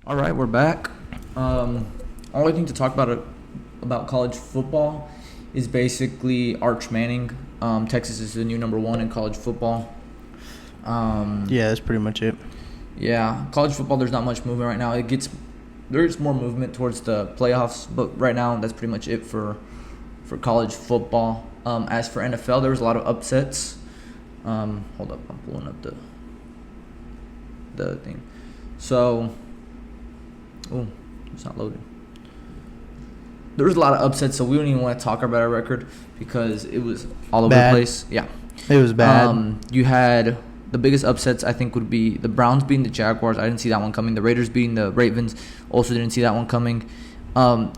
All right, we're back. Only thing to talk about college football is basically Arch Manning. Texas is the new number one in college football. Yeah, that's pretty much it. Yeah, college football. There's not much movement right now. There's more movement towards the playoffs, but right now that's pretty much it for college football. As for NFL, there was a lot of upsets. Hold up, I'm pulling up the thing. So. Oh, it's not loading. There was a lot of upsets, so we don't even want to talk about our record because it was all over the place. Yeah. It was bad. You had the biggest upsets, I think, would be the Browns beating the Jaguars. I didn't see that one coming. The Raiders beating the Ravens. Also didn't see that one coming.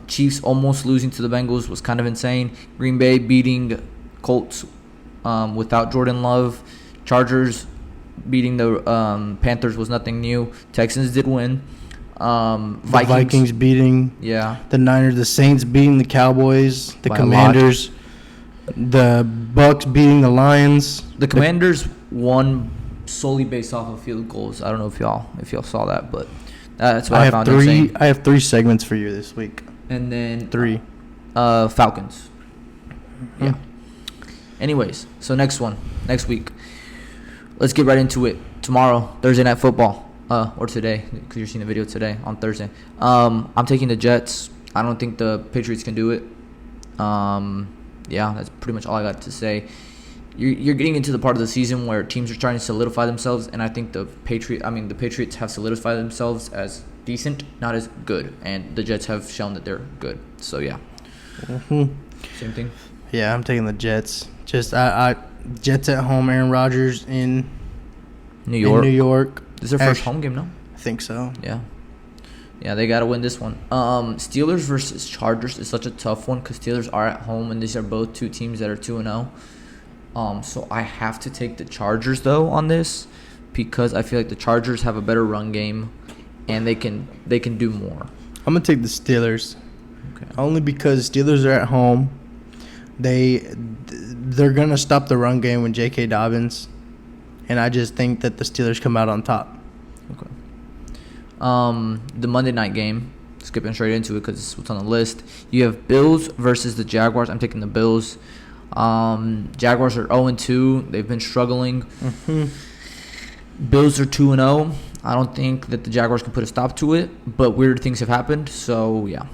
Chiefs almost losing to the Bengals was kind of insane. Green Bay beating Colts without Jordan Love. Chargers beating the Panthers was nothing new. Texans did win. Vikings beating the Niners, the Saints beating the Cowboys, the Commanders, the Bucks beating the Lions. The Commanders won solely based off of field goals. I don't know if y'all saw that, but that's what I found insane. I have 3 segments for you this week. And then 3. Falcons. Yeah. Anyways, so next week. Let's get right into it. Tomorrow, Thursday Night Football. Or today, because you're seeing the video today on Thursday. I'm taking the Jets. I don't think the Patriots can do it. Yeah, that's pretty much all I got to say. You're getting into the part of the season where teams are trying to solidify themselves, and I think the Patriots have solidified themselves as decent, not as good, and the Jets have shown that they're good. So yeah. Same thing. Yeah, I'm taking the Jets. Just Jets at home. Aaron Rodgers in New York. This is their first home game, no? I think so. Yeah, they got to win this one. Steelers versus Chargers is such a tough one because Steelers are at home, and these are both two teams that are 2-0. So I have to take the Chargers, though, on this because I feel like the Chargers have a better run game, and they can do more. I'm going to take the Steelers. Okay. Only because Steelers are at home. They're going to stop the run game with J.K. Dobbins. And I just think that the Steelers come out on top. Okay. The Monday night game, skipping straight into it because it's what's on the list. You have Bills versus the Jaguars. I'm taking the Bills. Jaguars are 0-2. They've been struggling. Bills are 2-0. I don't think that the Jaguars can put a stop to it, but weird things have happened. So, yeah.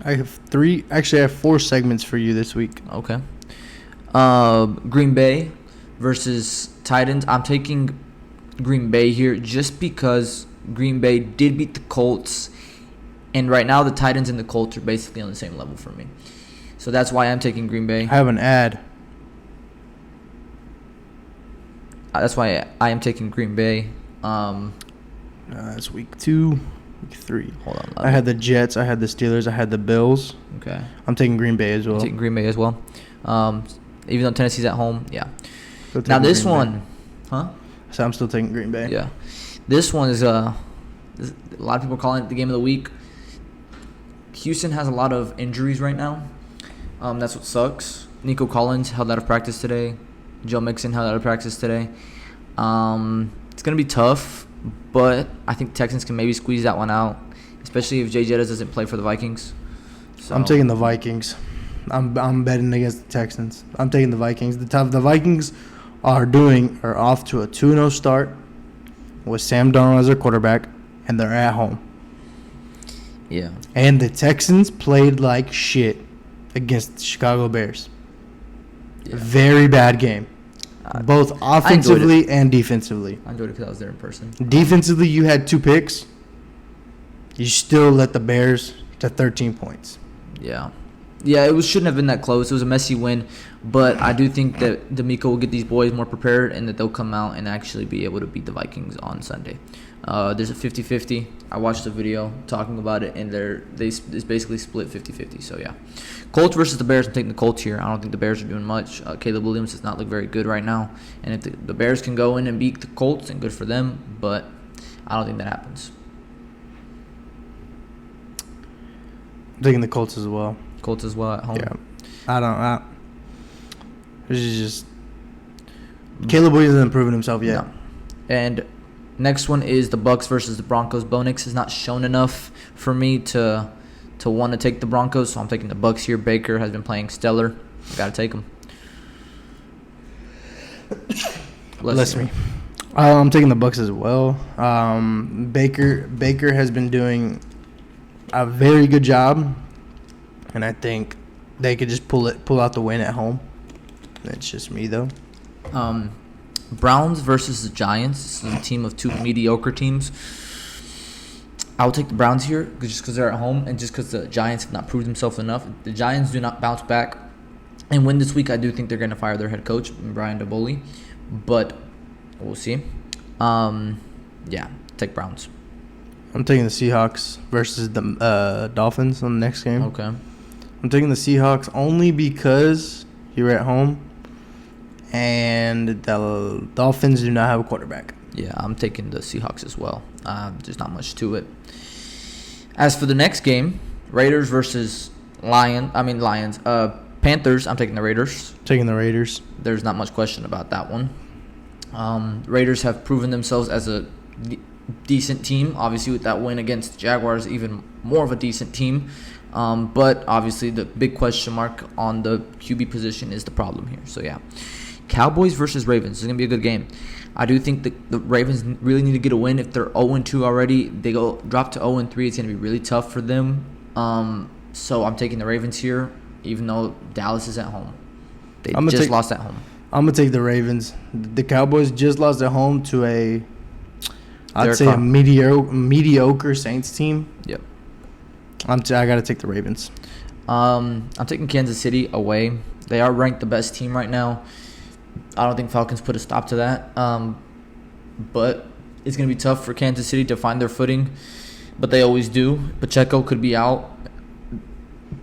I have 4 segments for you this week. Okay. Green Bay versus Titans. I'm taking Green Bay here just because Green Bay did beat the Colts, and right now the Titans and the Colts are basically on the same level for me. So that's why I'm taking Green Bay. I have an ad. That's why I am taking Green Bay. It's week 2, week 3. Hold on. I had the Jets, I had the Steelers, I had the Bills. Okay. I'm taking Green Bay as well. I'm taking Green Bay as well. Even though Tennessee's at home, yeah. Now this one, So I'm still taking Green Bay. Yeah, this one is a lot of people calling it the game of the week. Houston has a lot of injuries right now. That's what sucks. Nico Collins held out of practice today. Joe Mixon held out of practice today. It's gonna be tough, but I think Texans can maybe squeeze that one out, especially if Jay Jettas doesn't play for the Vikings. So I'm taking the Vikings. I'm betting against the Texans. I'm taking the Vikings. The Vikings are off to a 2-0 start with Sam Darnold as their quarterback, and they're at home. Yeah. And the Texans played like shit against the Chicago Bears. Yeah. Very bad game. Both offensively and defensively. I enjoyed it because I was there in person. Defensively, you had 2 picks. You still let the Bears to 13 points. Yeah. Yeah, shouldn't have been that close. It was a messy win, but I do think that D'Amico will get these boys more prepared and that they'll come out and actually be able to beat the Vikings on Sunday. There's a 50-50. I watched the video talking about it, and it's basically split 50-50. So, yeah. Colts versus the Bears. I'm taking the Colts here. I don't think the Bears are doing much. Caleb Williams does not look very good right now. And if the Bears can go in and beat the Colts, then good for them. But I don't think that happens. I'm taking the Colts as well. Colts as well at home. Yeah. This is just Caleb Williams hasn't proven himself yet. No. And Next one is the Bucks versus the Broncos. Bo Nix has not shown enough for me to want to take the Broncos, so I'm taking the Bucks here. Baker has been playing stellar. Got to take him. Bless me. I'm taking the Bucks as well. Baker has been doing a very good job, and I think they could just pull out the win at home. That's just me though. Browns versus the Giants. This is a team of two mediocre teams. I'll take the Browns here just because they're at home and just because the Giants have not proved themselves enough. If the Giants do not bounce back and win this week, I do think they're going to fire their head coach, Brian DeBole. But we'll see. Take Browns. I'm taking the Seahawks versus the Dolphins on the next game. Okay. I'm taking the Seahawks only because you're at home and the Dolphins do not have a quarterback. Yeah, I'm taking the Seahawks as well. There's not much to it. As for the next game, Raiders versus Lions. Panthers, I'm taking the Raiders. Taking the Raiders. There's not much question about that one. Raiders have proven themselves as a decent team. Obviously, with that win against the Jaguars, even more of a decent team. But obviously, the big question mark on the QB position is the problem here. So, yeah. Cowboys versus Ravens. This is going to be a good game. I do think the Ravens really need to get a win. If they're 0-2 already, they drop to 0-3. It's going to be really tough for them. So I'm taking the Ravens here, even though Dallas is at home. They just lost at home. I'm going to take the Ravens. The Cowboys just lost at home to a mediocre Saints team. Yep. I got to take the Ravens. I'm taking Kansas City away. They are ranked the best team right now. I don't think Falcons put a stop to that. But it's going to be tough for Kansas City to find their footing. But they always do. Pacheco could be out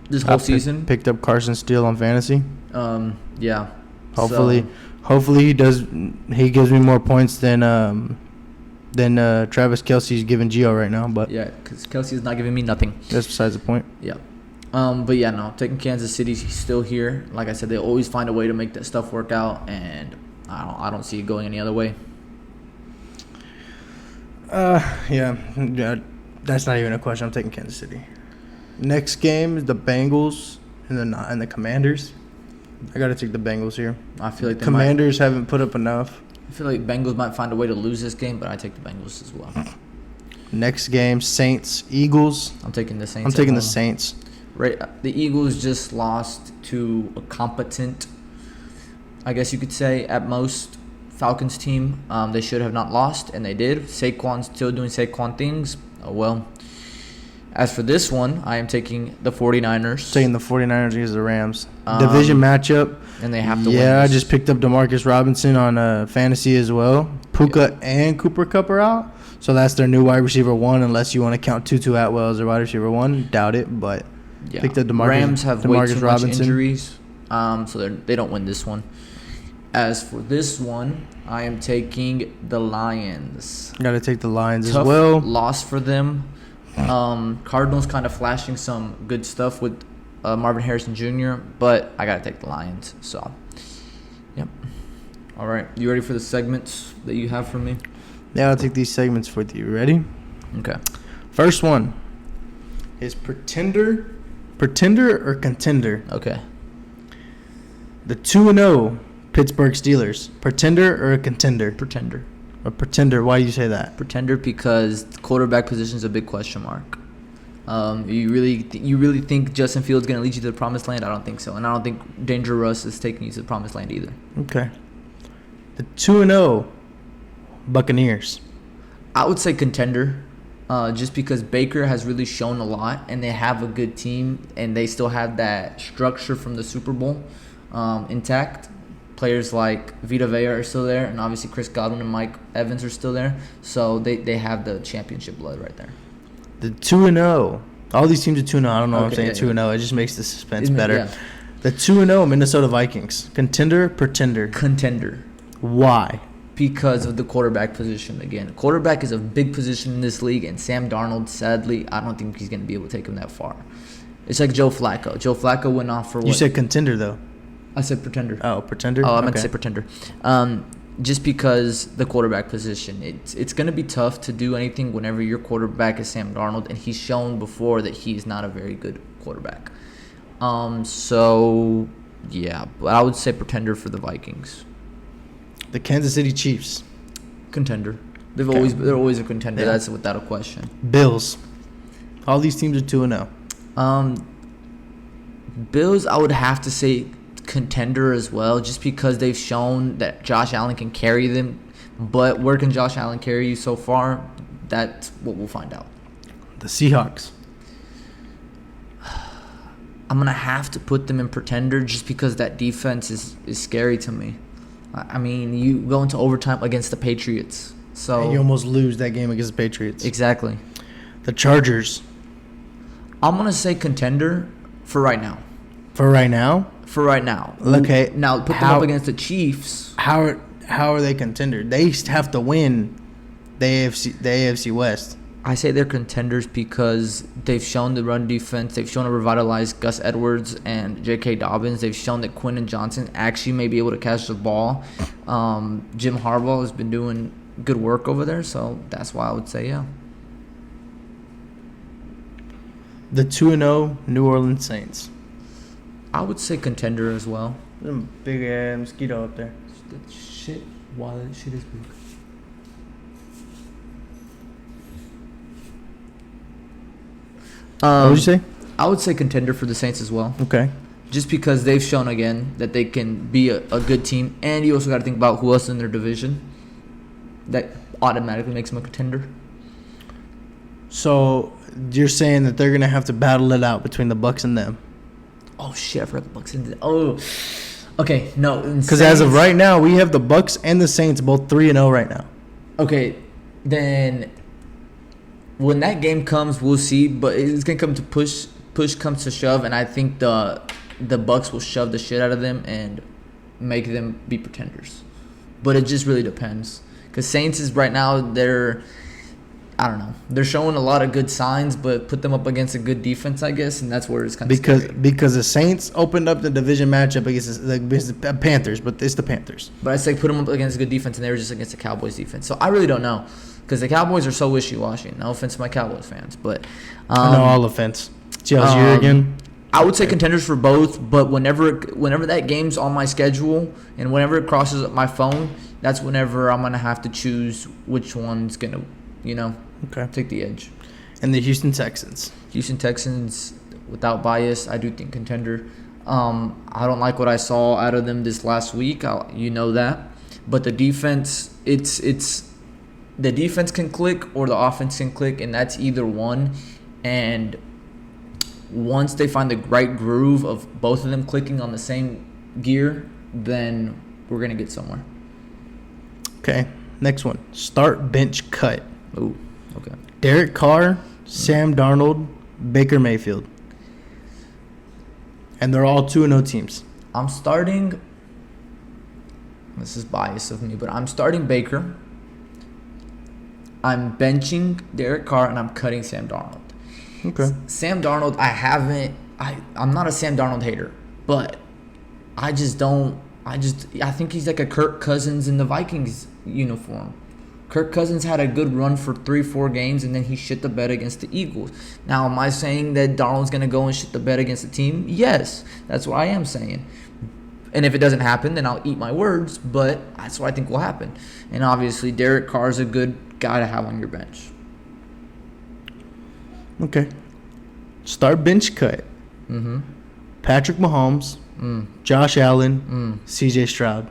this whole season. Picked up Carson Steele on fantasy. Yeah. Hopefully he does. He gives me more points than Travis Kelce's giving Gio right now. But yeah, because Kelce is not giving me nothing. That's besides the point. Yeah. But yeah, no, taking Kansas City. He's still here. Like I said, they always find a way to make that stuff work out, and I don't see it going any other way. Yeah, that's not even a question. I'm taking Kansas City. Next game is the Bengals and the Commanders. I got to take the Bengals here. I feel like the Commanders haven't put up enough. I feel like Bengals might find a way to lose this game, but I take the Bengals as well. Next game, Saints, Eagles. I'm taking the Saints. I'm taking the Saints. Right, the Eagles just lost to a competent, I guess you could say, at most, Falcons team. They should have not lost, and they did. Saquon's still doing Saquon things. Oh, well. As for this one, I am taking the 49ers. Taking the 49ers against the Rams. Division matchup. And they have to win. Yeah, I just picked up DeMarcus Robinson on fantasy as well. Puka and Cooper Kupp are out. So that's their new wide receiver one, unless you want to count Tutu Atwell as their wide receiver one. Doubt it, but yeah. picked up DeMarcus Rams have way too Robinson. much injuries, so they don't win this one. As for this one, I am taking the Lions. Got to take the Lions Tough as well. Loss for them. Cardinals kind of flashing some good stuff with Marvin Harrison Jr., but I got to take the Lions. So, yep. All right. You ready for the segments that you have for me? Yeah, I'll take these segments with you. Ready? Okay. First one is Pretender or Contender? Okay. The 2-0 Pittsburgh Steelers. Pretender or a Contender? Pretender. A Pretender. Why do you say that? Pretender because the quarterback position is a big question mark. You really think Justin Fields going to lead you to the promised land? I don't think so. And I don't think Danger Russ is taking you to the promised land either. Okay. The 2-0 Buccaneers. I would say Contender. Just because Baker has really shown a lot, and they have a good team, and they still have that structure from the Super Bowl intact. Players like Vita Vea are still there, and obviously Chris Godwin and Mike Evans are still there. So they have the championship blood right there. The 2-0. All these teams are 2-0. I don't know Okay, why I'm saying 2-0. It just makes the suspense Isn't it? better. Yeah. The 2-0 Minnesota Vikings. Contender, Pretender. Contender. Why? Because of the quarterback position again. Quarterback is a big position in this league, and Sam Darnold, sadly, I don't think he's going to be able to take him that far. It's like Joe Flacco. Joe Flacco went off for what? You said Contender, though. I said Pretender. Oh, Pretender? Oh, I meant to say Pretender. just because the quarterback position. It's going to be tough to do anything whenever your quarterback is Sam Darnold, and he's shown before that he's not a very good quarterback. So, yeah, but I would say pretender for the Vikings. The Kansas City Chiefs. Contender. They're always a contender. Yeah. That's without a question. Bills. All these teams are 2-0. Bills, I would have to say contender as well, just because they've shown that Josh Allen can carry them. But where can Josh Allen carry you so far? That's what we'll find out. The Seahawks. I'm going to have to put them in pretender just because that defense is scary to me. I mean, you go into overtime against the Patriots. So and you almost lose that game against the Patriots. Exactly. The Chargers. I'm going to say contender for right now. For right now? For right now. Okay. Now, put them up against the Chiefs. How are they contender? They have to win the AFC West. I say they're contenders because they've shown the run defense. They've shown to revitalize Gus Edwards and J.K. Dobbins. They've shown that Quentin Johnson actually may be able to catch the ball. Jim Harbaugh has been doing good work over there, so that's why I would say, yeah. The 2-0 New Orleans Saints. I would say contender as well. There's a big mosquito up there. That shit, wow, that shit is big. What would you say? I would say contender for the Saints as well. Okay. Just because they've shown again that they can be a good team, and you also got to think about who else in their division. That automatically makes them a contender. So you're saying that they're gonna have to battle it out between the Bucs and them? Oh shit! I forgot the Bucs and okay, no. Because as of right now, we have the Bucs and the Saints both 3-0 right now. Okay, then when that game comes, we'll see. But it's gonna come to push comes to shove, and I think the Bucs will shove the shit out of them and make them be pretenders. But it just really depends. Because Saints is right now, I don't know. They're showing a lot of good signs, but put them up against a good defense, I guess, and that's where it's kind of scary. Because the Saints opened up the division matchup against the Panthers, but it's the Panthers. But I say put them up against a good defense, and they were just against the Cowboys defense. So I really don't know, because the Cowboys are so wishy-washy. No offense to my Cowboys fans, but no, all offense. Chelsea again. I would say contenders for both, but whenever that game's on my schedule and whenever it crosses up my phone, that's whenever I'm gonna have to choose which one's gonna, take the edge. And the Houston Texans. Houston Texans, without bias, I do think contender. I don't like what I saw out of them this last week. You know that, but the defense, it's the defense can click or the offense can click, and that's either one. And once they find the right groove of both of them clicking on the same gear, then we're going to get somewhere. Okay, next one. Start, bench, cut. Ooh, okay. Derek Carr, Sam Darnold, Baker Mayfield. And they're all 2-0 teams. I'm starting, this is bias of me, but I'm starting Baker. I'm benching Derek Carr, and I'm cutting Sam Darnold. Okay. Sam Darnold, I'm not a Sam Darnold hater, but I think he's like a Kirk Cousins in the Vikings uniform. Kirk Cousins had a good run for 3-4 games, and then he shit the bed against the Eagles. Now, am I saying that Darnold's going to go and shit the bed against the team? Yes, that's what I am saying. And if it doesn't happen, then I'll eat my words, but that's what I think will happen. And obviously, Derek Carr's a good guy to have on your bench. Okay. Start, bench, cut. Mm-hmm. Patrick Mahomes, Josh Allen, C.J. Stroud.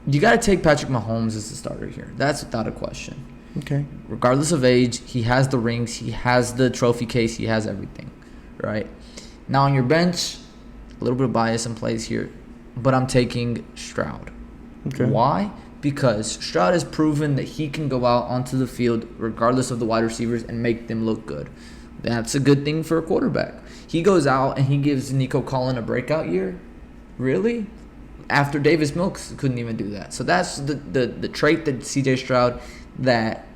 You got to take Patrick Mahomes as the starter here. That's without a question. Okay. Regardless of age, he has the rings, he has the trophy case, he has everything, right? Now on your bench, a little bit of bias in plays here, but I'm taking Stroud. Okay. Why? Because Stroud has proven that he can go out onto the field regardless of the wide receivers and make them look good. That's a good thing for a quarterback. He goes out and he gives Nico Collin a breakout year. Really? After Davis Mills couldn't even do that. So that's the trait that C.J. Stroud that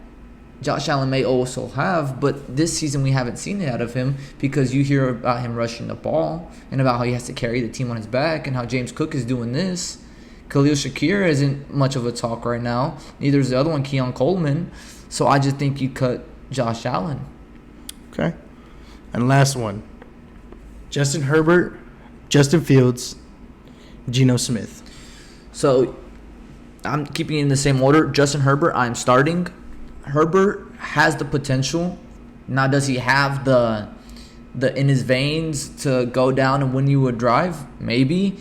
Josh Allen may also have, but this season we haven't seen it out of him because you hear about him rushing the ball and about how he has to carry the team on his back and how James Cook is doing this. Khalil Shakir isn't much of a talk right now. Neither is the other one, Keon Coleman. So I just think you cut Josh Allen. Okay. And last one. Justin Herbert, Justin Fields, Geno Smith. So I'm keeping it in the same order. Justin Herbert, I'm starting. Herbert has the potential. Now, does he have the in his veins to go down and win you a drive? Maybe.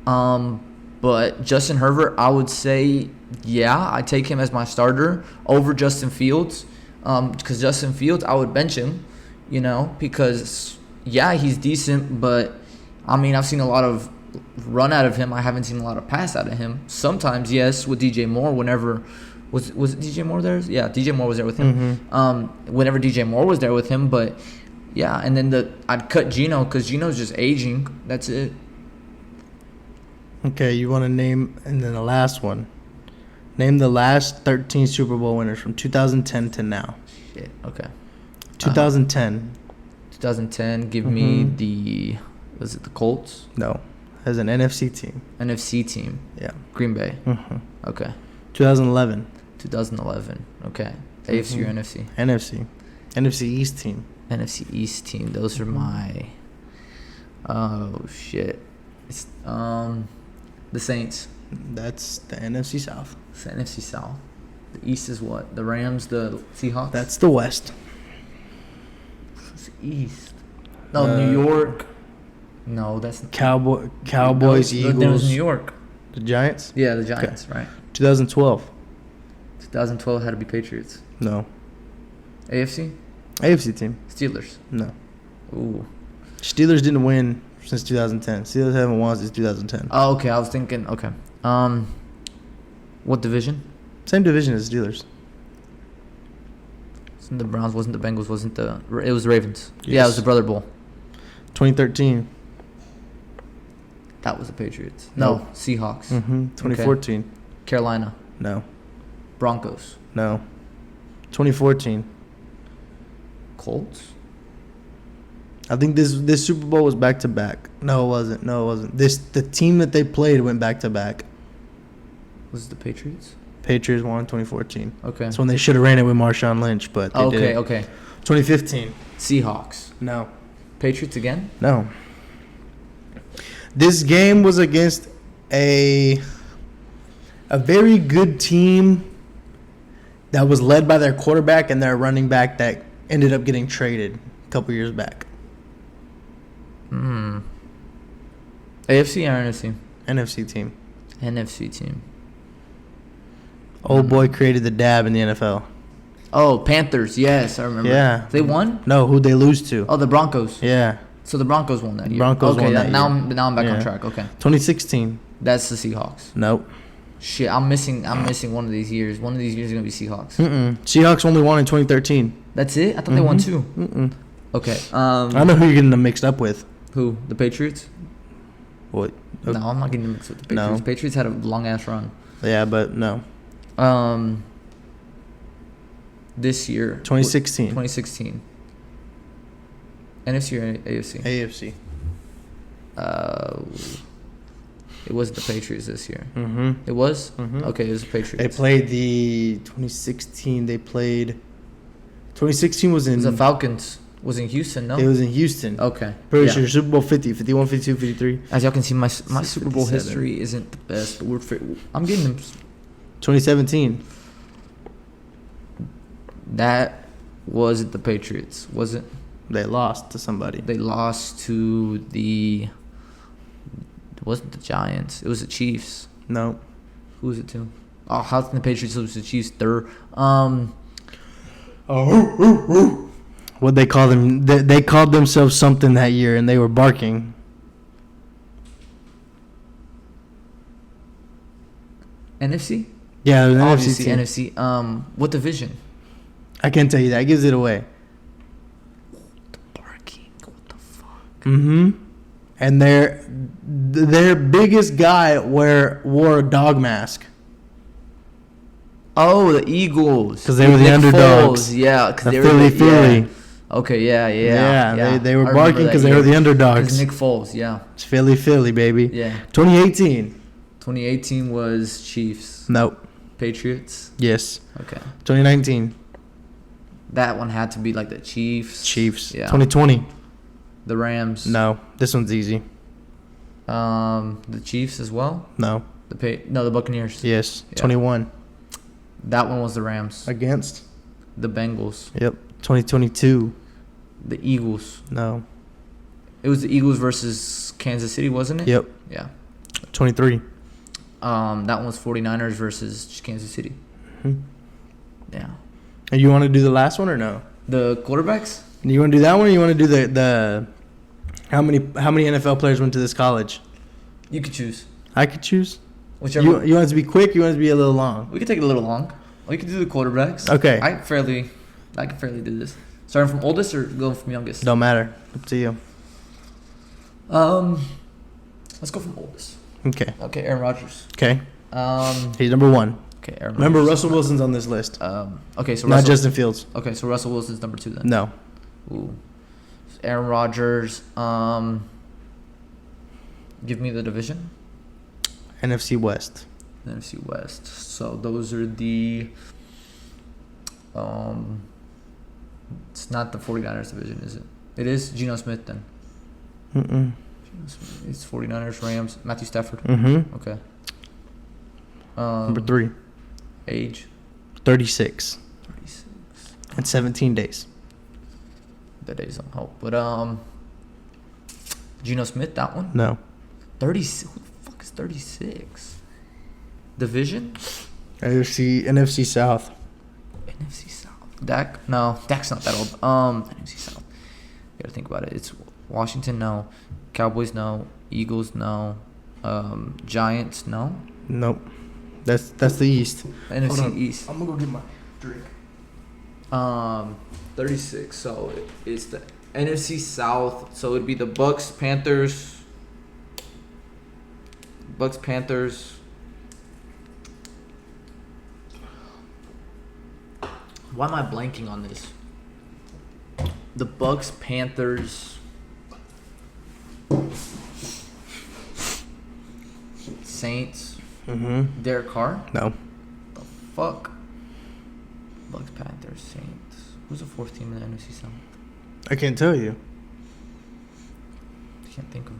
But Justin Herbert, I would say, yeah, I take him as my starter over Justin Fields. Because Justin Fields, I would bench him, because, yeah, he's decent. But, I mean, I've seen a lot of run out of him. I haven't seen a lot of pass out of him. Sometimes, yes, with DJ Moore, whenever – was DJ Moore there? Yeah, DJ Moore was there with him. Mm-hmm. Whenever DJ Moore was there with him. But, yeah, and then I'd cut Geno because Geno's just aging. That's it. Okay, you want to name – and then the last one. Name the last 13 Super Bowl winners from 2010 to now. Shit, okay. 2010. 2010, give me the – was it the Colts? No. As an NFC team. NFC team. Yeah. Green Bay. Mm-hmm. Okay. 2011. 2011. Okay. AFC or NFC? NFC. NFC East team. NFC East team. Those are my. Oh shit. It's the Saints. That's the NFC South. It's the NFC South. The East is what? The Rams, the Seahawks. That's the West. It's East. No, New York. No, that's Cowboys, no, Eagles. There was New York. The Giants. Yeah, the Giants. Okay. Right. 2012. 2012 had to be Patriots. No. AFC. AFC team. Steelers. No. Ooh. Steelers didn't win since 2010. Steelers haven't won since 2010. Oh, okay. I was thinking. Okay. What division? Same division as Steelers. Wasn't the Browns? Wasn't the Bengals? Wasn't the? It was the Ravens. Yes. Yeah, it was the Brother Bowl. 2013. That was the Patriots. No, Seahawks. 2014. Okay. Carolina. No. Broncos. No. 2014. Colts. I think this Super Bowl was back to back. No, it wasn't. The team that they played went back to back. Was it the Patriots? Patriots won 2014. Okay. That's when they should have ran it with Marshawn Lynch, but they didn't. Okay. 2015. Seahawks. No. Patriots again? No. This game was against a very good team that was led by their quarterback and their running back that ended up getting traded a couple years back. AFC or NFC? NFC team. NFC team. Old boy created the dab in the NFL. Oh, Panthers. Yes, I remember. Yeah. They won? No, who'd they lose to? Oh, the Broncos. Yeah. So the Broncos won that year. Broncos won that now year. Now I'm back Yeah. on track. Okay. 2016. That's the Seahawks. Nope. Shit, I'm missing one of these years. One of these years is going to be Seahawks. Seahawks only won in 2013. That's it? I thought they won two. Okay. I know who you're getting them mixed up with. Who? The Patriots? What? No, I'm not getting them mixed with the Patriots. No. Patriots had a long-ass run. Yeah, but no. This year. 2016. 2016. NFC or AFC? AFC. It was the Patriots this year. Mm-hmm. It was? Mm-hmm. Okay, it was the Patriots. They played the 2016. 2016 was in. It was the Falcons. Was in Houston, no? It was in Houston. Okay. Pretty sure Super Bowl 50, 51, 52, 53. As y'all can see, my Super Bowl 57. history isn't the best, but I'm getting them. 2017. That wasn't the Patriots, was it? They lost to somebody. They lost to the. It wasn't the Giants. It was the Chiefs. No. Who was it to? Oh, how can the Patriots lose to the Chiefs? They're What they call them? They called themselves something that year, and they were barking. NFC. Yeah, it was an Obviously NFC team. NFC. What division? I can't tell you that. It gives it away. The barking. What the fuck? Mm-hmm. And their biggest guy wore a dog mask. Oh, the Eagles. 'Cause they were the Nick underdogs. Foles, yeah, because The they were Philly. Yeah. Okay, yeah. Yeah, they I were remember barking that because they were year. the underdogs. 'Cause Nick Foles, yeah. It's Philly, baby. Yeah. 2018. 2018 was Chiefs. Nope. Patriots. Yes. Okay. 2019. That one had to be like the Chiefs. Yeah. 2020. The Rams. No. This one's easy. The Chiefs as well. No. The Buccaneers. Yes. Yeah. 21. That one was the Rams. Against? The Bengals. Yep. 2022. The Eagles. No. It was the Eagles versus Kansas City, wasn't it? Yep. Yeah. 23. That one was 49ers versus Kansas City. Hmm. Yeah. And you want to do the last one or no? The quarterbacks? You want to do that one or you want to do the how many NFL players went to this college? You could choose. I could choose. Whichever. You want it to be quick? You want it to be a little long? We could take it a little long. We could do the quarterbacks. Okay. I can fairly do this. Starting from oldest or going from youngest? Don't matter. Up to you. Let's go from oldest. Okay. Okay, Aaron Rodgers. Okay. Um, He's number one. okay, Aaron Remember, Rodgers. Russell Wilson's on this list. Okay, so Not Russell, Justin Fields. Okay, so Russell Wilson's number 2 then. No. Ooh. So Aaron Rodgers. Give me the division. NFC West. NFC West. So those are the. It's not the 49ers division, is it? It is Geno Smith then. Mm-mm. Geno Smith. It's 49ers, Rams, Matthew Stafford. Mm-hmm. Okay. Number 3. Age. 36. 36. And 17 days. That days don't help. But Geno Smith, that one? No. 36. Who the fuck is 36? Division? NFC South. NFC South. Dak? No, Dak's not that old. NFC South. You gotta think about it. It's Washington, no. Cowboys, no. Eagles, no. Giants, no. Nope. That's the East. NFC East. I'm gonna go get my drink. 36. So it's the NFC South. So it'd be the Bucks, Panthers. Why am I blanking on this? The Bucks, Panthers, Saints, Mm-hmm. Derek Carr. No. The fuck? Bucks, Panthers, Saints. Who's the 4th team in the NFC South? I can't tell you. Can't think of it.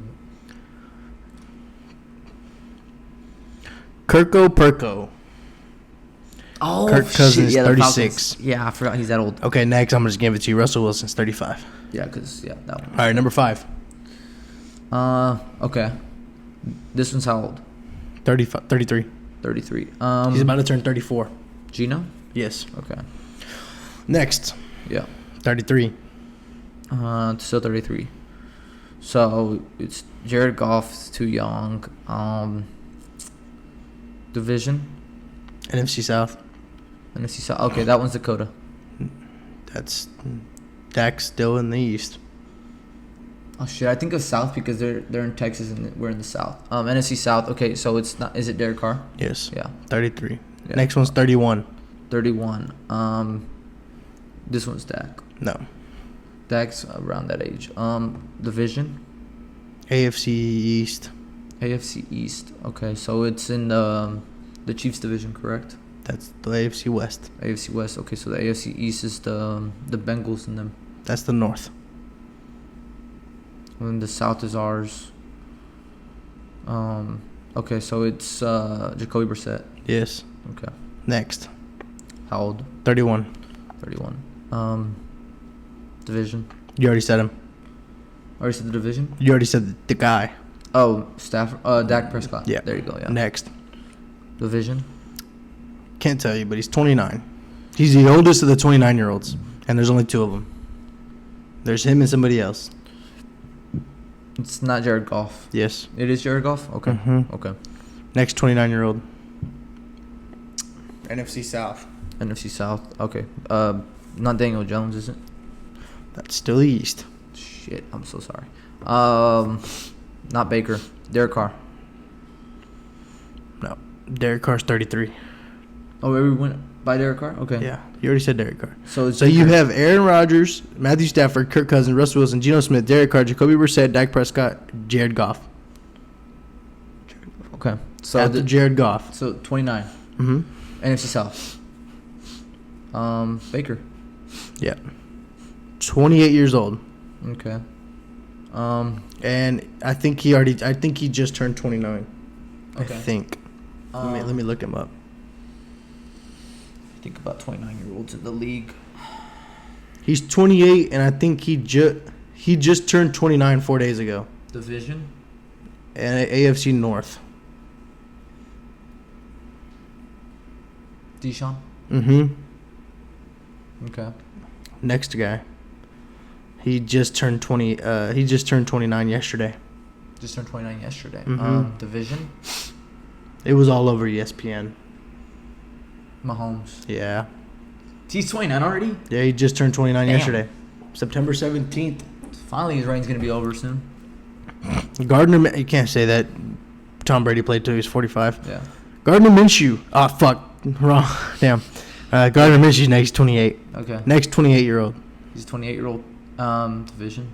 Kirko Perko. Oh, Kirk Cousins, shit. Yeah, the 36. Falcons. Yeah, I forgot he's that old. Okay, next I'm just giving it to you. Russell Wilson's 35. Yeah, that one. All right, number 5. Okay. This one's how old? 33. 33. He's about to turn 34. Gino? Yes. Okay. Next, Yeah. 33. Still 33. So it's Jared Goff's too young. Division? NFC South. NFC South. Okay, that one's Dakota. That's Dak's still in the East. Oh shit! I think of South because they're in Texas and we're in the South. NFC South. Okay, so it's not. Is it Derek Carr? Yes. Yeah. 33. Yeah. Next one's 31. 31. This one's Dak. No. Dak's around that age. Division. AFC East. AFC East. Okay, so it's in the Chiefs division, correct? That's the AFC West. AFC West. Okay, so the AFC East is the Bengals and them. That's the North. And the South is ours. Okay, so it's Jacoby Brissett. Yes. Okay. Next. How old? 31. 31. Division. You already said him. Already said the division? You already said the guy. Oh, Dak Prescott. Yeah. There you go, yeah. Next. Division. Can't tell you, but he's 29. He's the oldest of the 29-year-olds, and there's only 2 of them. There's him and somebody else. It's not Jared Goff. Yes. It is Jared Goff? Okay. Mm-hmm. Okay. Next 29-year-old. NFC South. NFC South. Okay. Not Daniel Jones, is it? That's still the East. Shit, I'm so sorry. Not Baker. Derek Carr. No. Derek Carr's 33. Oh, we went by Derek Carr? Okay. Yeah, you already said Derek Carr. So you have Aaron Rodgers, Matthew Stafford, Kirk Cousins, Russell Wilson, Geno Smith, Derek Carr, Jacoby Brissett, Dak Prescott, Jared Goff. Okay. So After Jared Goff. So 29. Mm-hmm. NFC South. Baker. Yeah. 28 years old. Okay. And I think he just turned 29. Okay. I think. Let me look him up. I think about 29-year-olds in the league. He's 28, and I think he just turned 29 4 days ago. Division? And AFC North. Deshaun? Mm-hmm. Okay. Next guy. He just turned 20. He just turned 29 yesterday. Just turned 29 yesterday. Mhm. Division? It was all over ESPN. Mahomes. Yeah. He's 29 already? Yeah, he just turned 29 Damn. yesterday. September 17th. Finally, his reign's going to be over soon. Gardner, you can't say that. Tom Brady played till he was 45. Yeah. Gardner Minshew. Oh, fuck. Wrong. Damn. Gardner Minshew's next 28. Okay. Next 28-year-old. He's a 28-year-old. Division?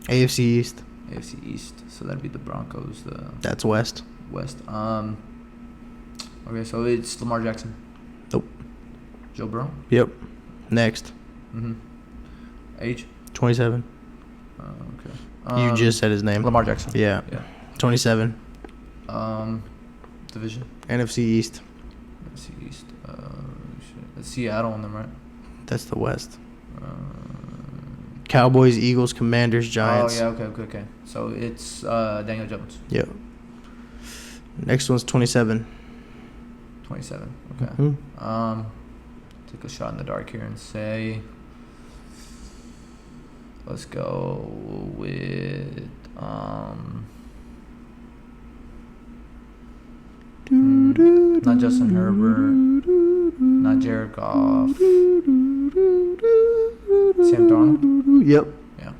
AFC East. AFC East. So that'd be the Broncos, the That's West. West. Okay, so it's Lamar Jackson. Nope. Joe Burrow? Yep. Next. Mm-hmm. Age? 27. Okay. You just said his name. Lamar Jackson. Yeah. Yeah. 27. Division? NFC East. NFC East. Shit. It's Seattle in them, right? That's the West. Cowboys, Eagles, Commanders, Giants. Oh, yeah, okay. So it's Daniel Jones. Yep. Next one's 27. 27. Okay. Mm-hmm. Take a shot in the dark here and say, let's go with not Justin Herbert, not Jared Goff, Sam Darnold. Yep. Yeah.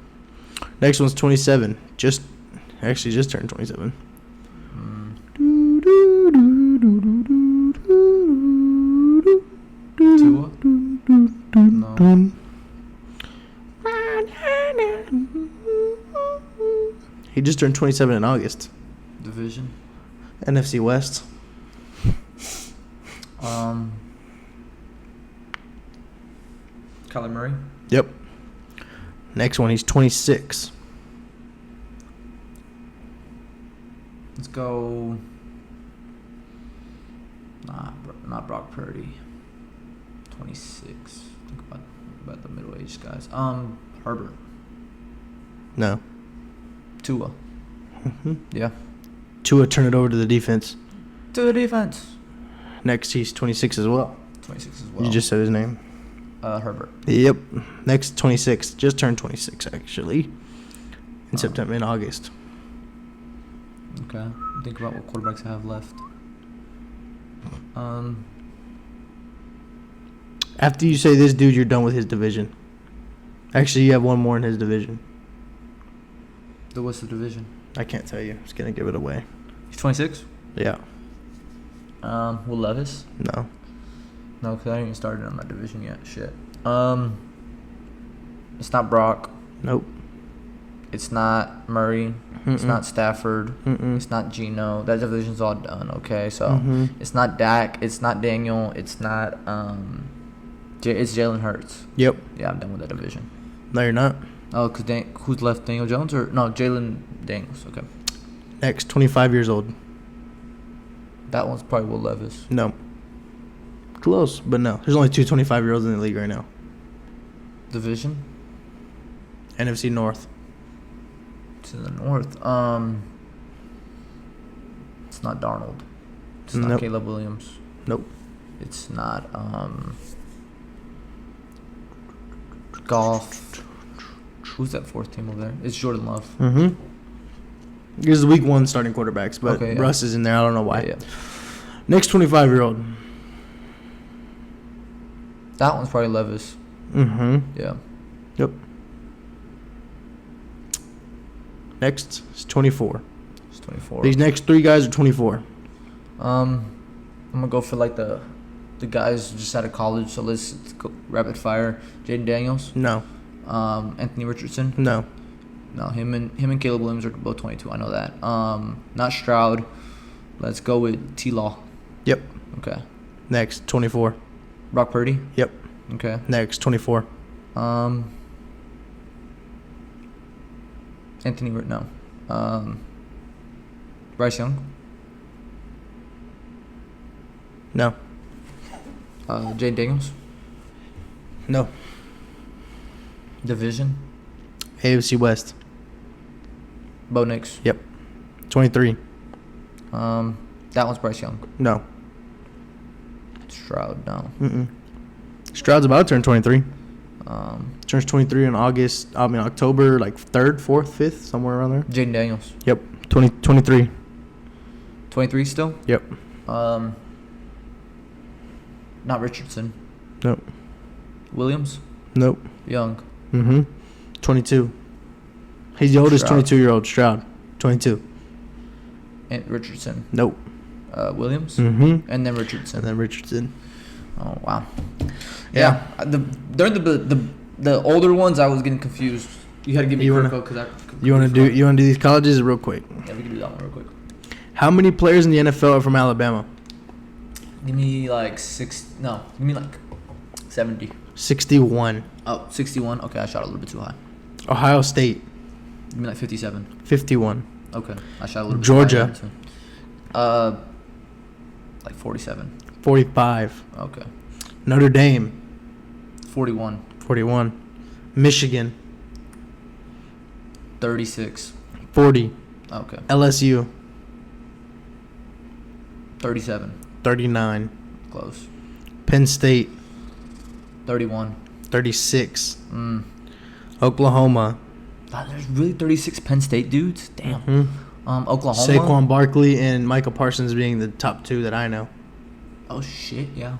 Next one's 27. Just turned 27. Tua? No. He just turned 27 in August. Division? NFC West. Kyler Murray? Yep. Next one, he's 26. Let's go. Not Brock Purdy. 26. Think about the middle-aged guys. Herbert. No. Tua. Mm-hmm. Yeah. Tua, turn it over to the defense. To the defense. Next, he's 26 as well. 26 as well. You just said his name. Herbert. Yep. Next, 26. Just turned 26, actually. In August. Okay. Think about what quarterbacks I have left. After you say this dude, you're done with his division. Actually, you have one more in his division. What's the division? I can't tell you. I'm just going to give it away. He's 26? Yeah. Will Levis? No. No, because I haven't even started on that division yet. Shit. It's not Brock. Nope. It's not Murray. Mm-mm. It's not Stafford. Mm-mm. It's not Geno. That division's all done, okay? So Mhm. it's not Dak. It's not Daniel. It's not it's Jalen Hurts. Yep. Yeah, I'm done with that division. No, you're not. Oh, because who's left? Daniel Jones or no? Jalen Daniels. Okay, Next, 25 years old. that one's probably Will Levis. No. Close, but no. There's only two 25-year-olds in the league right now. Division. NFC North. To the north. It's not Darnold. It's not Nope. Caleb Williams. Nope. It's not Golf. Who's that fourth team over there? It's Jordan Love. Mm-hmm. This is week one starting quarterbacks, but Okay, yeah. Russ is in there. I don't know why. Yeah. Next 25-year-old. That one's probably Levis. Mm-hmm. Yeah. Yep. Next is 24. It's 24. These next three guys are 24. I'm gonna go for like the the guys just out of college. So let's go rapid fire. Jaden Daniels, No. Anthony Richardson. No. No, him and Caleb Williams are both 22. I know that. Not Stroud. Let's go with T-Law. Yep. Okay. Next, 24. Brock Purdy. Yep. Okay. Next, 24. Anthony. No. Bryce Young. No. Jaden Daniels. No. Division. AFC West. Bo Nix. Yep. 23. That one's Bryce Young. No. Stroud. No. Mm-mm. Stroud's about to turn 23. Turns Turns 23 in October, like 3rd, 4th, 5th, somewhere around there. Jaden Daniels. Yep. 23. 23 still. Yep. Not Richardson. Nope. Williams. Nope. Young. Mm-hmm. 22. He's the oldest Stroud. 22-year-old. Stroud. 22. And Richardson. Nope. Williams. Mm-hmm. And then Richardson. And then Richardson. Oh wow. Yeah. During the older ones, I was getting confused. You had to give me Kirko because You want to do these colleges real quick? Yeah, we can do that one real quick. How many players in the NFL are from Alabama? Give me like 6. No, give me like 70. 61. Oh, 61. Okay, I shot a little bit too high. Ohio State. Give me like 57. 51. Okay, I shot a little bit Georgia. too high. Like 47. 45. Okay. Notre Dame. 41. 41. Michigan. 36. 40. Okay. LSU. 37. 39. Close. Penn State. 31. 36. God, Oklahoma. there's really 36 Penn State dudes? Damn. Oklahoma. Saquon Barkley and Michael Parsons being the top two that I know. Oh, shit, yeah.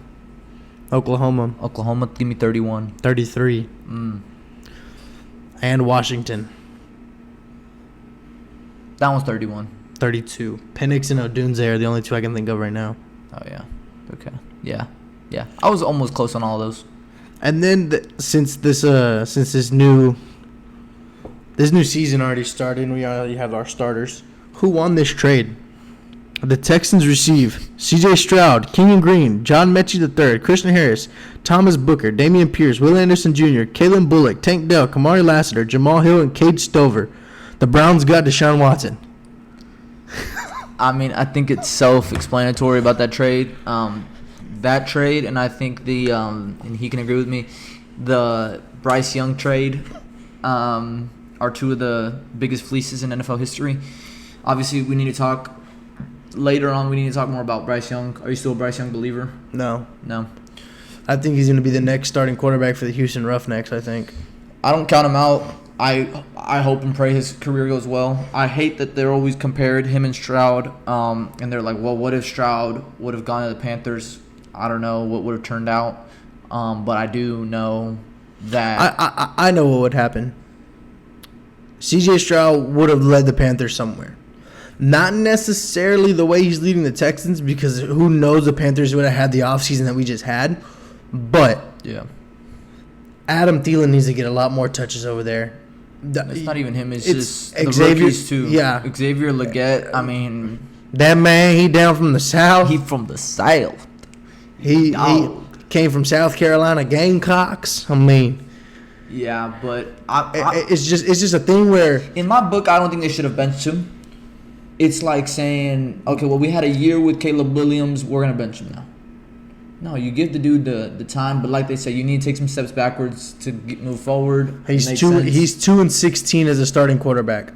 Oklahoma. Oklahoma, give me 31. 33. And Washington. That one's 31. 32. Penix and Odunze are the only two I can think of right now. Oh, yeah. Okay. Yeah. Yeah. I was almost close on all of those. And then since this new season already started and we already have our starters, who won this trade? The Texans receive C.J. Stroud, Kenyon Green, John Mechie III, Christian Harris, Thomas Booker, Damian Pierce, Will Anderson Jr., Kalen Bullock, Tank Dell, Kamari Lassiter, Jamal Hill, and Cade Stover. The Browns got Deshaun Watson. I mean, I think it's self-explanatory about that trade. That trade, and I think and he can agree with me, the Bryce Young trade are two of the biggest fleeces in NFL history. Obviously, we need to talk later on. We need to talk more about Bryce Young. Are you still a Bryce Young believer? No. I think he's going to be the next starting quarterback for the Houston Roughnecks, I think. I don't count him out. I hope and pray his career goes well. I hate that they're always compared him and Stroud, and they're like, well, what if Stroud would have gone to the Panthers? I don't know what would have turned out, but I do know that I know what would happen. C.J. Stroud would have led the Panthers somewhere. Not necessarily the way he's leading the Texans, because who knows, the Panthers would have had the offseason that we just had. But yeah, Adam Thielen needs to get a lot more touches over there. It's not even him. It's just the Xavier, rookies too. Yeah. Xavier Legette. I mean, that man, he down from the South. He from the South. He came from South Carolina Gamecocks. I mean, yeah, but it's just a thing where in my book, I don't think they should have benched him. It's like saying, okay, well, we had a year with Caleb Williams. We're gonna bench him now. No, you give the dude the time, but like they say, you need to take some steps backwards to move forward. He's 2-16 as a starting quarterback.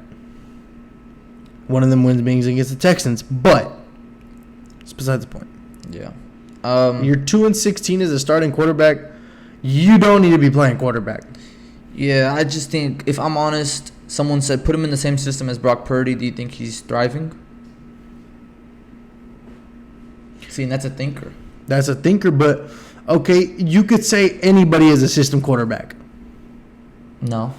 One of them wins being against the Texans, but it's besides the point. Yeah. You're 2-16 as a starting quarterback. You don't need to be playing quarterback. Yeah, I just think, if I'm honest, someone said put him in the same system as Brock Purdy. Do you think he's thriving? See, and that's a thinker. That's a thinker, but okay, you could say anybody is a system quarterback. No.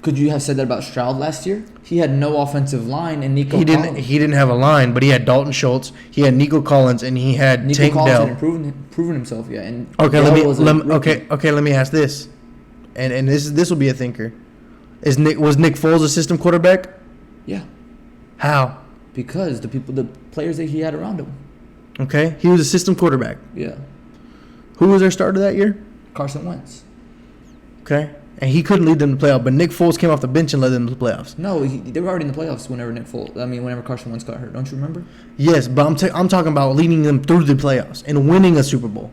Could you have said that about Stroud last year? He had no offensive line, and Nico He didn't. Collins. He didn't have a line, but he had Dalton Schultz. He had Nico Collins, and he had Nico Tank Collins Dell. hadn't proven himself yet. And Okay, Dell was a rookie. let me ask this, and this will be a thinker. Was Nick Foles a system quarterback? Yeah, How? because the players that he had around him. Okay, he was a system quarterback. Yeah, Who was their starter that year? Carson Wentz. Okay, and he couldn't lead them to the playoffs, but Nick Foles came off the bench and led them to the playoffs. No, they were already in the playoffs whenever Carson Wentz got hurt. Don't you remember? Yes, but I'm talking about leading them through the playoffs and winning a Super Bowl.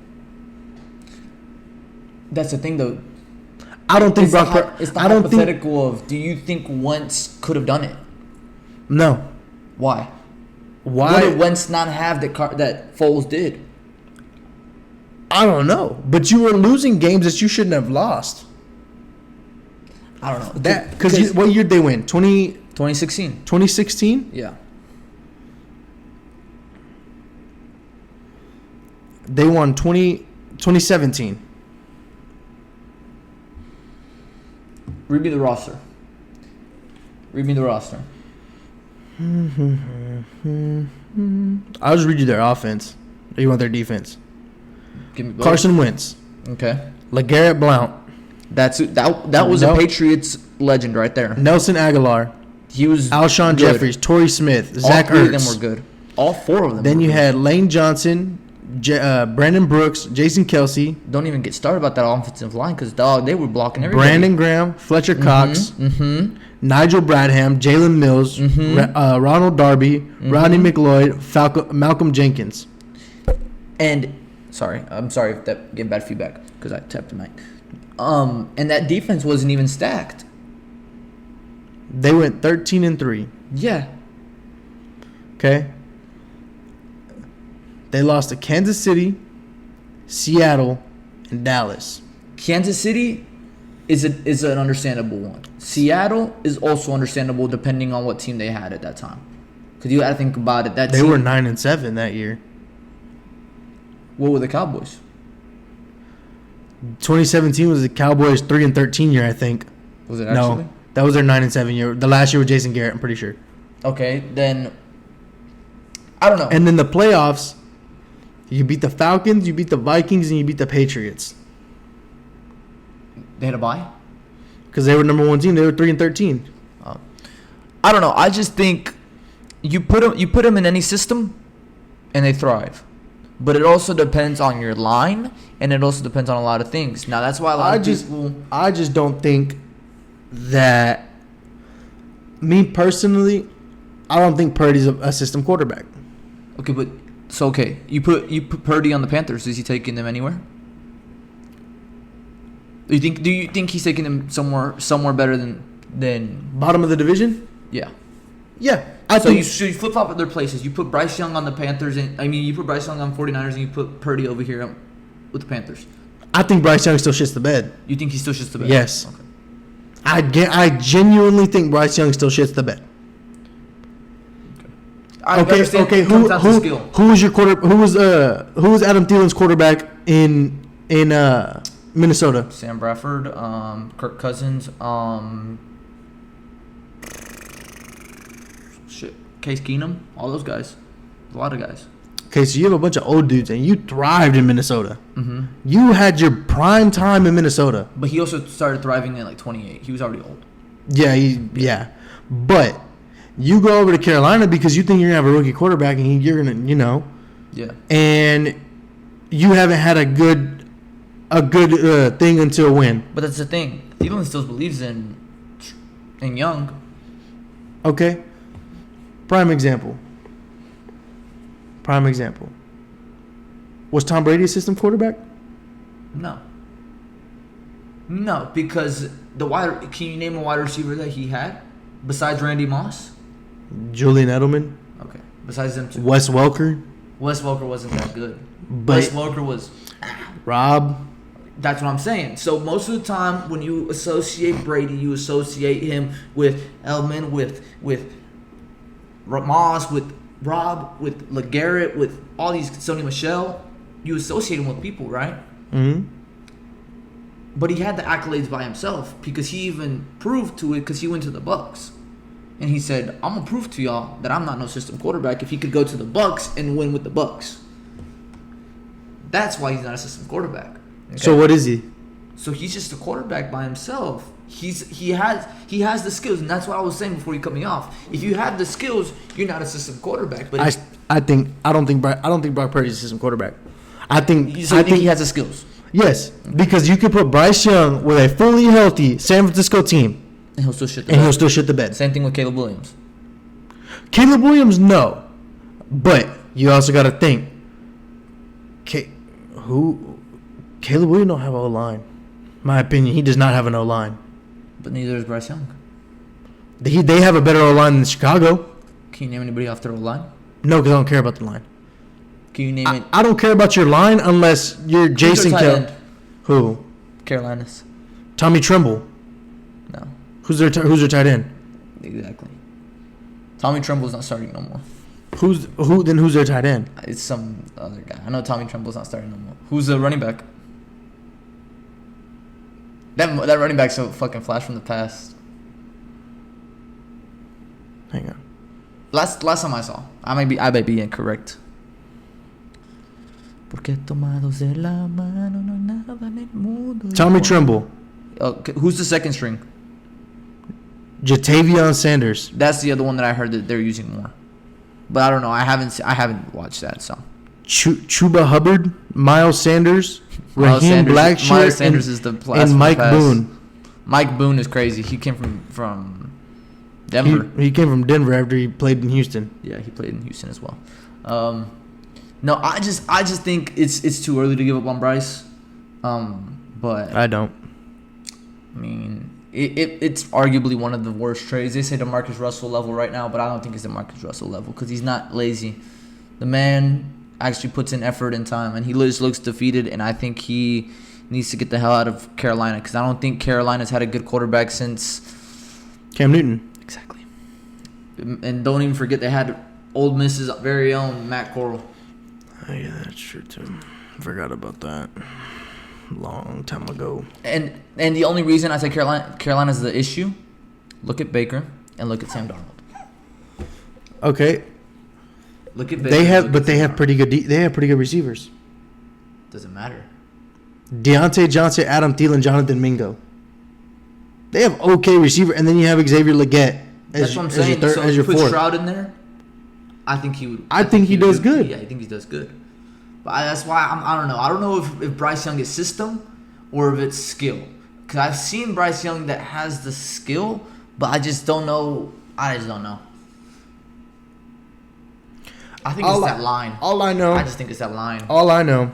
That's the thing, though. I don't think It's the hypothetical of, do you think Wentz could have done it? No. Why? Why? What did Wentz not have that Foles did? I don't know. But you were losing games that you shouldn't have lost. I don't know. Because what year did they win? 2016. 2016? Yeah. They won 2017. Read me the roster. I'll just read you their offense. Or you want their defense? Give me both. Carson Wentz. Okay. LeGarrette Blount. That was a Patriots legend right there. Nelson Aguilar. He was Alshon good. Jeffries. Torrey Smith. Zach All three of them Ertz. were good. All four of them. Then were you good. had Lane Johnson, Brandon Brooks, Jason Kelsey, Don't even get started about that offensive line because they were blocking everybody. Brandon Graham, Fletcher Cox, Mm-hmm. Nigel Bradham, Jalen Mills, Ronald Darby, Rodney McLeod, Malcolm Jenkins. And I'm sorry if that gave bad feedback because I tapped the mic. And that defense wasn't even stacked. They went 13-3. Yeah. Okay. They lost to Kansas City, Seattle, and Dallas. Kansas City is an understandable one. Seattle is also understandable depending on what team they had at that time. Because you got to think about it. They were 9-7 that year. What were the Cowboys? 2017 was the Cowboys 3-13 year, I think. Was it actually? No, that was their 9-7 year. The last year with Jason Garrett, I'm pretty sure. Okay, then I don't know. And then the playoffs, you beat the Falcons, you beat the Vikings, and you beat the Patriots. They had a bye? Because they were number one team. They were 3-13. I don't know. I just think you put them in any system, and they thrive. But it also depends on your line, and it also depends on a lot of things. Now that's why a lot of people. I just don't think that. Me personally, I don't think Purdy's a system quarterback. Okay, but you put Purdy on the Panthers. Is he taking them anywhere? Do you think he's taking them somewhere better than Bottom of the division? yeah? Yeah. You flip flop their places. You put Bryce Young on the Panthers, you put Bryce Young on 49ers, and you put Purdy over here with the Panthers. I think Bryce Young still shits the bed. You think he still shits the bed? Yes. Okay. I genuinely think Bryce Young still shits the bed. I understand it comes down to skill. Who was your who was Adam Thielen's quarterback in Minnesota? Sam Bradford, Kirk Cousins, Case Keenum, all those guys. A lot of guys. Okay, so you have a bunch of old dudes, and you thrived in Minnesota. Mm-hmm. You had your prime time in Minnesota. But he also started thriving at 28. He was already old. Yeah, yeah. But you go over to Carolina because you think you're going to have a rookie quarterback, and you're going to, Yeah. And you haven't had a good thing until when? But that's the thing. Thielen still believes in Young. Okay. Prime example. Was Tom Brady a system quarterback? No, because can you name a wide receiver that he had besides Randy Moss? Julian Edelman. Okay. Besides them two. Wes Welker. Wes Welker wasn't that good. But Wes Welker was. Rob. That's what I'm saying. So most of the time when you associate Brady, you associate him with Edelman, with Moss, with Rob, with LeGarrette, with all these Sony Michel. You associate him with people, right? Mm-hmm. But he had the accolades by himself because he even proved to it because he went to the Bucks. And he said, I'm going to prove to y'all that I'm not no system quarterback if he could go to the Bucs and win with the Bucs. That's why he's not a system quarterback. Okay? So what is he? So he's just a quarterback by himself. He has the skills, and that's what I was saying before you cut me off. If you have the skills, you're not a system quarterback. But I don't think Brock Purdy's a system quarterback. I think he has the skills. Yes, because you could put Bryce Young with a fully healthy San Francisco team, And he'll still shit the bed. Same thing with Caleb Williams. Caleb Williams, no. But you also got to think, Caleb Williams don't have an O-line. My opinion, he does not have an O-line. But neither does Bryce Young. They have a better O-line than Chicago. Can you name anybody off their O-line? No, because I don't care about the line. Can you name it? I don't care about your line unless you're Jason Kelly. Who? Carolina's. Tommy Tremble. No. Who's their tight end? Exactly. Tommy Tremble's not starting no more. Who's their tight end? It's some other guy. I know Tommy Tremble's not starting no more. Who's the running back? That running back's so fucking flash from the past. Hang on. Last time I saw, I may be incorrect. Tommy Tremble. Who's the second string? Jatavion Sanders. That's the other one that I heard that they're using more. But I don't know. I haven't watched that. So Chuba Hubbard, Miles Sanders, Raheem Blackshear, Miles Sanders is the and Mike Boone. Mike Boone is crazy. He came from Denver. He came from Denver after he played in Houston. Yeah, he played in Houston as well. No, I just think it's too early to give up on Bryce. But I don't. I mean, it's arguably one of the worst trades. They say DeMarcus Russell level right now, but I don't think it's DeMarcus Russell level because he's not lazy. The man actually puts in effort and time, and he just looks defeated, and I think he needs to get the hell out of Carolina because I don't think Carolina's had a good quarterback since Cam Newton. Exactly. And don't even forget they had Ole Miss's very own Matt Corral. Oh, yeah, that's true, too. Forgot about that. Long time ago. And the only reason I say Carolina's the issue, look at Baker and look at Sam Darnold. Okay. Look at Baker. They have pretty good receivers. Doesn't matter. Deontay Johnson, Adam Thielen, Jonathan Mingo. They have okay receiver, and then you have Xavier Legette That's what I'm saying. So if you put Stroud in there, I think he would. I think he does good. Yeah, I think he does good. But that's why I don't know. I don't know if Bryce Young is system or if it's skill. Because I've seen Bryce Young that has the skill, but I just don't know. I just don't know. I think it's that line. All I know. I just think it's that line. All I know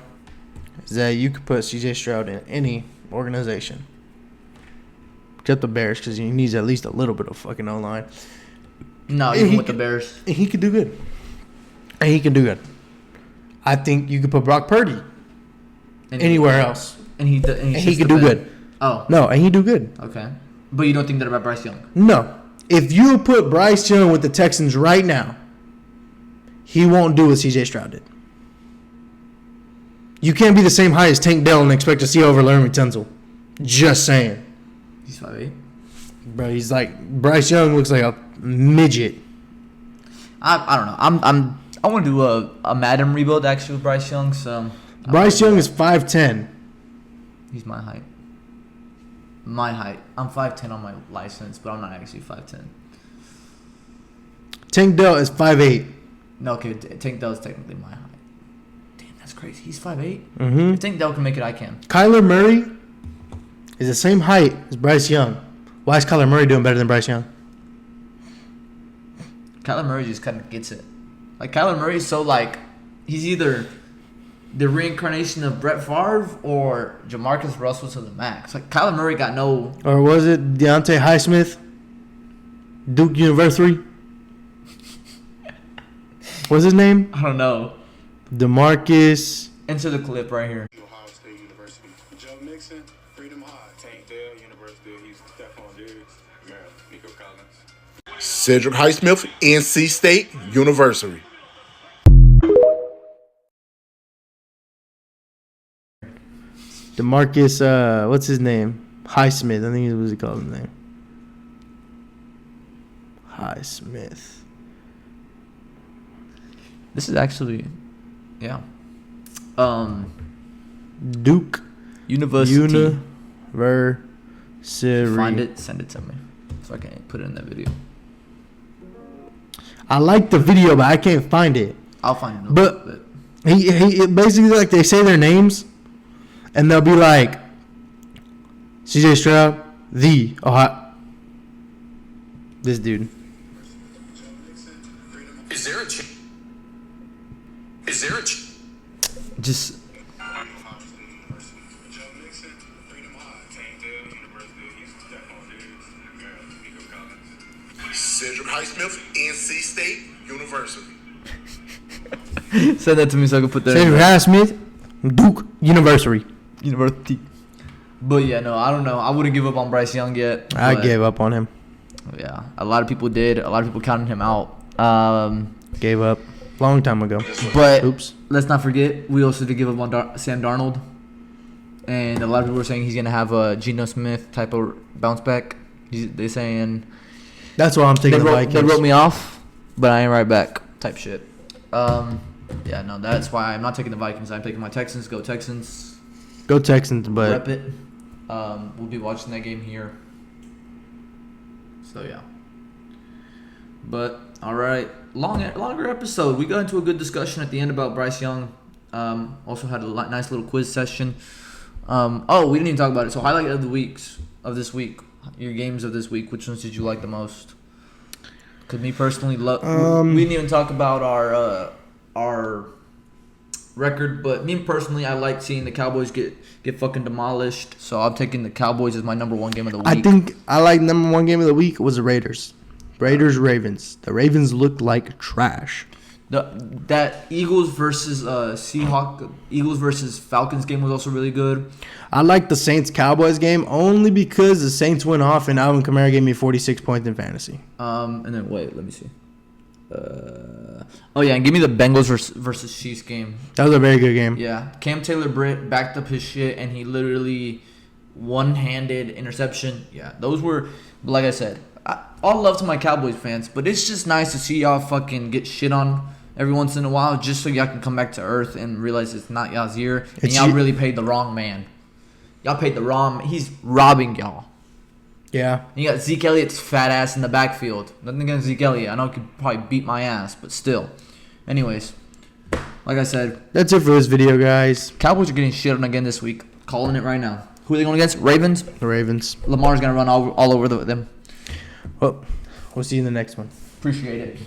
is that you could put C.J. Stroud in any organization. Except the Bears, because he needs at least a little bit of fucking O-line. No, even with the Bears. And he could do good. I think you could put Brock Purdy anywhere else. And he could do good. Oh. No, and he'd do good. Okay. But you don't think that about Bryce Young? No. If you put Bryce Young with the Texans right now, he won't do what C.J. Stroud did. You can't be the same height as Tank Dell and expect to see over Laremy Tunsil. Just saying. He's 5'8". Bro, he's like Bryce Young looks like a midget. I don't know. I want to do a Madden rebuild actually with Bryce Young. So Bryce Young is 5'10". He's my height. My height. I'm 5'10" on my license, but I'm not actually 5'10". Tank Dell is 5'8". No, okay. Tank Dell is technically my height. Damn, that's crazy. He's 5'8". Mm-hmm. If Tank Dell can make it, I can. Kyler Murray is the same height as Bryce Young. Why is Kyler Murray doing better than Bryce Young? Kyler Murray just kind of gets it. Like, Kyler Murray is so, like, he's either the reincarnation of Brett Favre or Jamarcus Russell to the max. Like, Kyler Murray got no... Or was it Deontay Highsmith? Duke University? What's his name? I don't know. DeMarcus. Enter the clip right here. Ohio State University. Joe Mixon, Freedom High. Tank Dell, University of Houston. Stephon Diggs, Maryland. Nico Collins. Cedric Highsmith, NC State University. DeMarcus, what's his name? Highsmith. I think it was he called his name. Smith. This is actually, yeah. Duke University. Find it, send it to me, so I can put it in that video. I like the video, but I can't find it. I'll find it. But he basically, like, they say their names, and they'll be like, CJ Stroud, the Ohio. This dude. Is there a chance? Is there a chance? Just Joe Mixon, Freedom High, Tankdale, University of Houston, Stephon Diggs, Maryland, Nico Collins. Cedric Highsmith, NC State University. send that to me so I can put that Cedric in High Smith, Duke University. University. But yeah, no, I don't know. I wouldn't give up on Bryce Young yet. I but gave up on him. Yeah, a lot of people did. A lot of people counted him out. Gave up long time ago. But Oops. let's not forget, we also did give up on Sam Darnold. And a lot of people were saying he's going to have a Geno Smith type of bounce back. They're saying That's why I'm taking the they Vikings. wrote me off, but I ain't right back type shit. Yeah, no, that's why I'm not taking the Vikings. I'm taking my Texans. Go Texans. Go Texans, Rep but it. We'll be watching that game here. So, yeah. But, all right. Longer episode. We got into a good discussion at the end about Bryce Young. Also had a nice little quiz session. We didn't even talk about it. So, highlight of this week. Your games of this week. Which ones did you like the most? Because me personally, we didn't even talk about our record. But me personally, I like seeing the Cowboys get fucking demolished. So, I'm taking the Cowboys as my number one game of the week. I think I like number one game of the week was the Raiders. Ravens. The Ravens looked like trash. That Eagles versus Eagles versus Falcons game was also really good. I like the Saints-Cowboys game only because the Saints went off and Alvin Kamara gave me 46 points in fantasy. And then wait, let me see. And give me the Bengals versus Chiefs game. That was a very good game. Yeah, Cam Taylor-Britt backed up his shit and he literally one-handed interception. Yeah, those were, like I said, all love to my Cowboys fans, but it's just nice to see y'all fucking get shit on every once in a while just so y'all can come back to earth and realize it's not y'all's year. And y'all really paid the wrong man. Y'all paid the wrong. He's robbing y'all. Yeah. And you got Zeke Elliott's fat ass in the backfield. Nothing against Zeke Elliott. I know he could probably beat my ass, but still. Anyways, like I said, that's it for this video, guys. Cowboys are getting shit on again this week. Calling it right now. Who are they going against? Ravens? The Ravens. Lamar's going to run all over them. Well, we'll see you in the next one. Appreciate it.